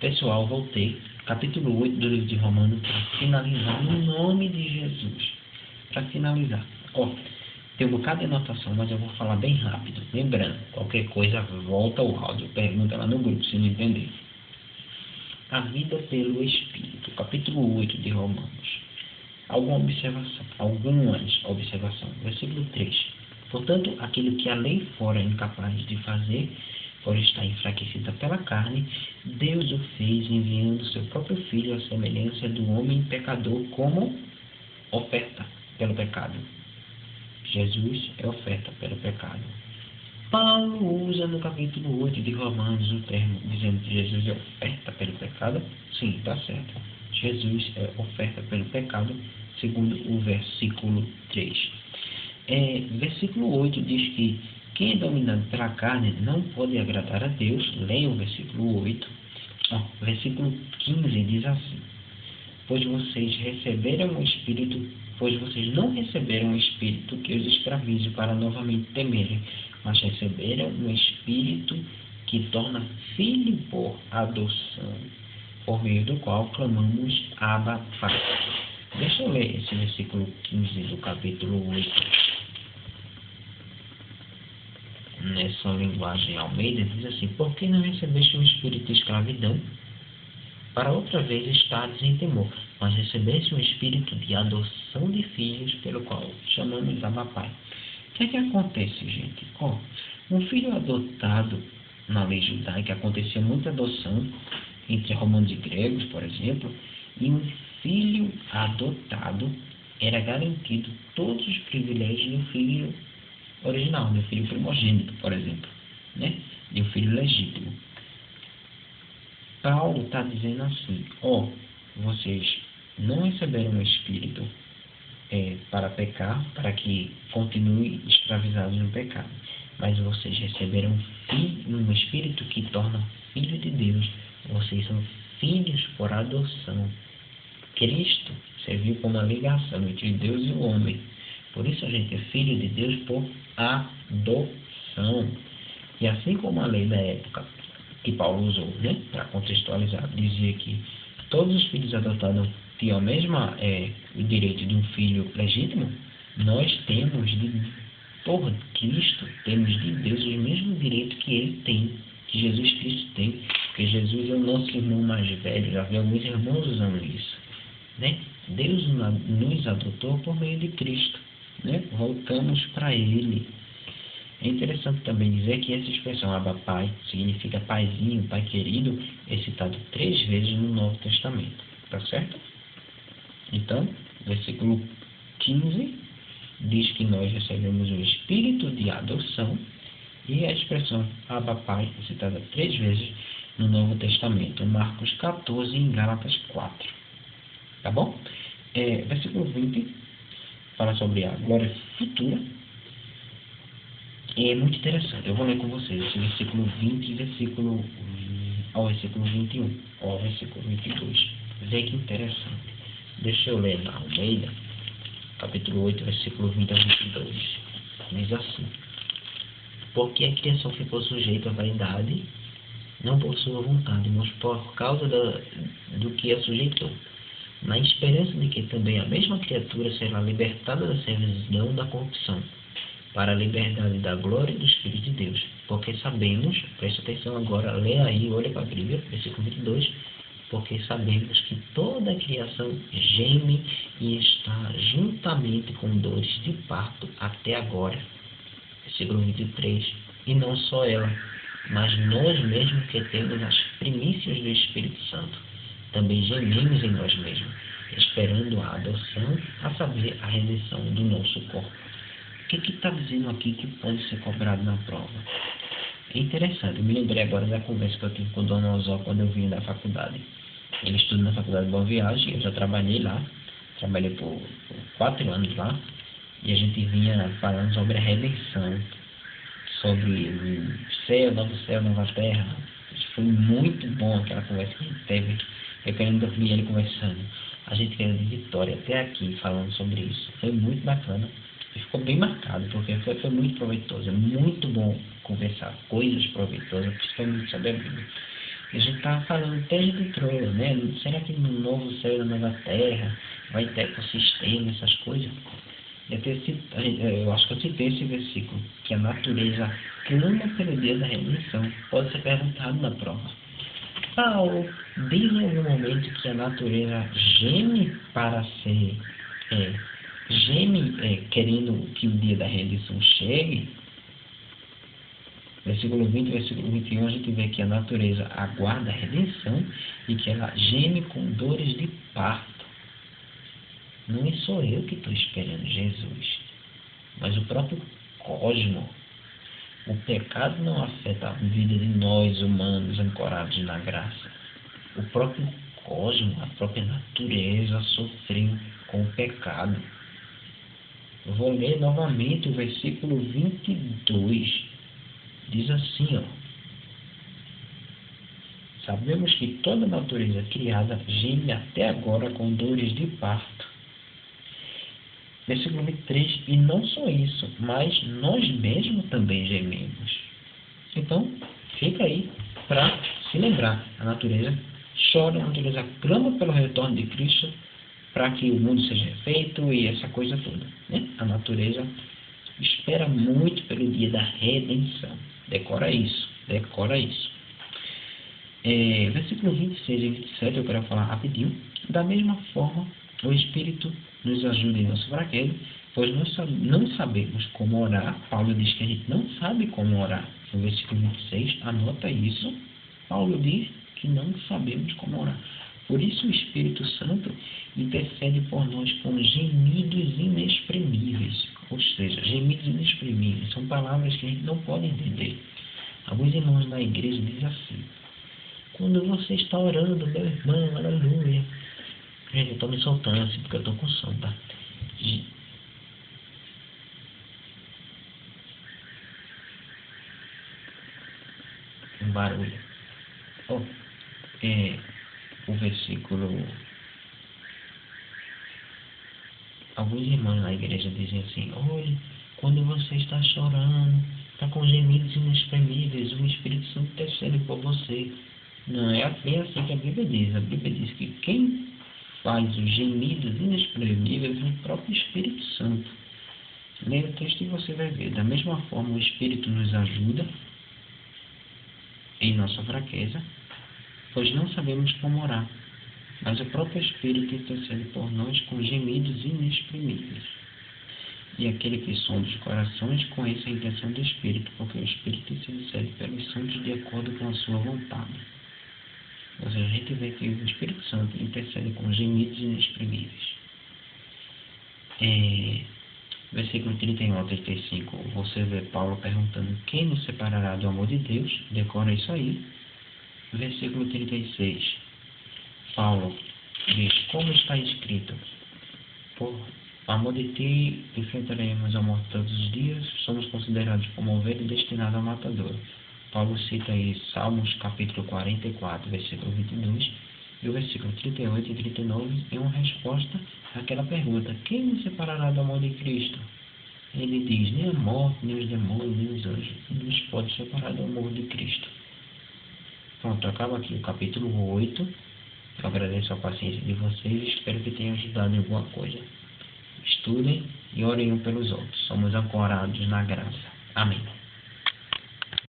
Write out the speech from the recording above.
Pessoal, voltei. Capítulo 8 do livro de Romanos para finalizar em nome de Jesus. Para finalizar. Tem um bocado de anotação, mas eu vou falar bem rápido. Lembrando, qualquer coisa, volta ao áudio. Pergunta lá no grupo, se não entender. A vida pelo Espírito. Capítulo 8 de Romanos. Algumas observação. Versículo 3. Portanto, aquilo que a lei fora incapaz de fazer, por estar enfraquecida pela carne, Deus o fez enviando seu próprio Filho à semelhança do homem pecador como oferta pelo pecado. Jesus é oferta pelo pecado. Paulo usa no capítulo 8 de Romanos o termo dizendo que Jesus é oferta pelo pecado. Sim, está certo. Jesus é oferta pelo pecado, segundo o versículo 3. Versículo 8 diz que quem é dominado pela carne não pode agradar a Deus. Leia o versículo 8. Versículo 15 diz assim: pois vocês não receberam o Espírito que os escravize para novamente temerem, mas receberam um Espírito que torna filho por adoção, por meio do qual clamamos Abba, Pai. Deixa eu ler esse versículo 15 do capítulo 8. Nessa linguagem Almeida, diz assim: por que não recebeste um espírito de escravidão, para outra vez estares em temor, mas recebeste um espírito de adoção de filhos, pelo qual chamamos Abba, Pai. O que é que acontece, gente? Um filho adotado, na lei judaica, acontecia muita adoção entre romanos e gregos, por exemplo, e um filho adotado era garantido todos os privilégios do filho original, do filho primogênito, por exemplo, né? E o filho legítimo. Paulo está dizendo assim: vocês não receberam um espírito para pecar, para que continuem escravizados no pecado, mas vocês receberam um espírito que torna filho de Deus. Vocês são filhos por adoção. Cristo serviu como uma ligação entre Deus e o homem. Por isso a gente é filho de Deus por adoção. E assim como a lei da época que Paulo usou, né, para contextualizar, dizia que todos os filhos adotados tinham o direito de um filho legítimo, nós temos, por Cristo, temos de Deus o mesmo direito que ele tem, que Jesus Cristo tem, porque Jesus é o nosso irmão mais velho. Já vi alguns irmãos usando isso, né? Deus nos adotou por meio de Cristo, né? Voltamos para Ele. É interessante também dizer que essa expressão Abba, Pai significa paizinho, pai querido, é citado 3 vezes no Novo Testamento, tá certo? Então, versículo 15 diz que nós recebemos o espírito de adoção, e a expressão Abba, Pai é citada 3 vezes no Novo Testamento, Marcos 14 e em Gálatas 4. Tá bom? Versículo 20 fala sobre a glória futura. É muito interessante. Eu vou ler com vocês esse versículo 20 e versículo 21, ao versículo 22. Vê que interessante. Deixa eu ler na Almeida, capítulo 8, versículo 20 a 22. Diz assim: porque a criação ficou sujeita à vaidade, não por sua vontade, mas por causa do que a sujeitou, na esperança de que também a mesma criatura será libertada da servidão da corrupção, para a liberdade da glória do Espírito de Deus. Porque sabemos, presta atenção agora, lê aí, olha para a Bíblia, versículo 22, porque sabemos que toda a criação geme e está juntamente com dores de parto até agora. Versículo 23, e não só ela, mas nós mesmos que temos as primícias do Espírito Santo, também gememos em nós mesmos, esperando a adoção, a saber, a redenção do nosso corpo. O que está dizendo aqui que pode ser cobrado na prova? É interessante, eu me lembrei agora da conversa que eu tive com o Dona Osó quando eu vim da faculdade. Ele estuda na faculdade de Boa Viagem, eu já trabalhei lá, trabalhei por 4 anos lá, e a gente vinha falando sobre a redenção, sobre o céu, nova terra. Foi muito bom aquela conversa que a gente teve, eu querendo ouvir ele conversando. A gente veio de Vitória até aqui falando sobre isso. Foi muito bacana. E ficou bem marcado, porque foi muito proveitoso. É muito bom conversar coisas proveitosas, principalmente sobre a Bíblia. A gente está falando até de Troia, né? Será que no novo céu e na nova terra vai ter ecossistema, essas coisas? Eu acho que eu citei esse versículo, que a natureza clama pelo dia da redenção. Pode ser perguntado na prova. Paulo diz em algum momento que a natureza geme para ser, querendo que o dia da redenção chegue. Versículo 20 e versículo 21, a gente vê que a natureza aguarda a redenção e que ela geme com dores de parto. Não sou eu que estou esperando Jesus, mas o próprio cosmos. O pecado não afeta a vida de nós humanos ancorados na graça. O próprio cosmos, a própria natureza sofreu com o pecado. Eu vou ler novamente o versículo 22. Diz assim, ó. Sabemos que toda natureza criada geme até agora com dores de parto. Versículo 23, e não só isso, mas nós mesmos também gememos. Então, fica aí para se lembrar. A natureza chora, a natureza clama pelo retorno de Cristo para que o mundo seja refeito e essa coisa toda, né? A natureza espera muito pelo dia da redenção. Decora isso, decora isso. Versículo 26 e 27 eu quero falar rapidinho. Da mesma forma, o Espírito nos ajuda em nossa fraqueza, pois nós não sabemos como orar. Paulo diz que a gente não sabe como orar. No versículo 26, anota isso. Paulo diz que não sabemos como orar. Por isso o Espírito Santo intercede por nós com gemidos inexprimíveis. Ou seja, gemidos inexprimíveis são palavras que a gente não pode entender. Alguns irmãos da igreja dizem assim: quando você está orando, meu irmão, aleluia. Gente, eu estou me soltando assim porque eu estou com sono, tá? Um barulho. O versículo. Alguns irmãos na igreja dizem assim: olhe, quando você está chorando, está com gemidos inexprimíveis, o Espírito Santo intercede por você. Não é bem assim que a Bíblia diz. A Bíblia diz que quem faz os gemidos inexprimíveis é o próprio Espírito Santo. Leia o texto e você vai ver. Da mesma forma, o Espírito nos ajuda em nossa fraqueza, pois não sabemos como orar, mas o próprio Espírito intercede por nós com gemidos inexprimíveis. E aquele que sonda os corações conhece a intenção do Espírito, porque o Espírito intercede pelos santos de acordo com a sua vontade. Ou seja, a gente vê que o Espírito Santo intercede com gemidos inexprimíveis. Versículo 31 ao 35, você vê Paulo perguntando: quem nos separará do amor de Deus? Decora isso aí. Versículo 36, Paulo diz: como está escrito, por amor de ti enfrentaremos a morte todos os dias, somos considerados como ovelha destinada ao matador. Paulo cita aí Salmos capítulo 44, versículo 22, e o versículo 38 e 39 é uma resposta àquela pergunta: quem nos separará do amor de Cristo? Ele diz: nem a morte, nem os demônios, nem os anjos nos pode separar do amor de Cristo. Pronto, acaba aqui o capítulo 8. Eu agradeço a paciência de vocês e espero que tenha ajudado em alguma coisa. Estudem e orem um pelos outros. Somos ancorados na graça. Amém.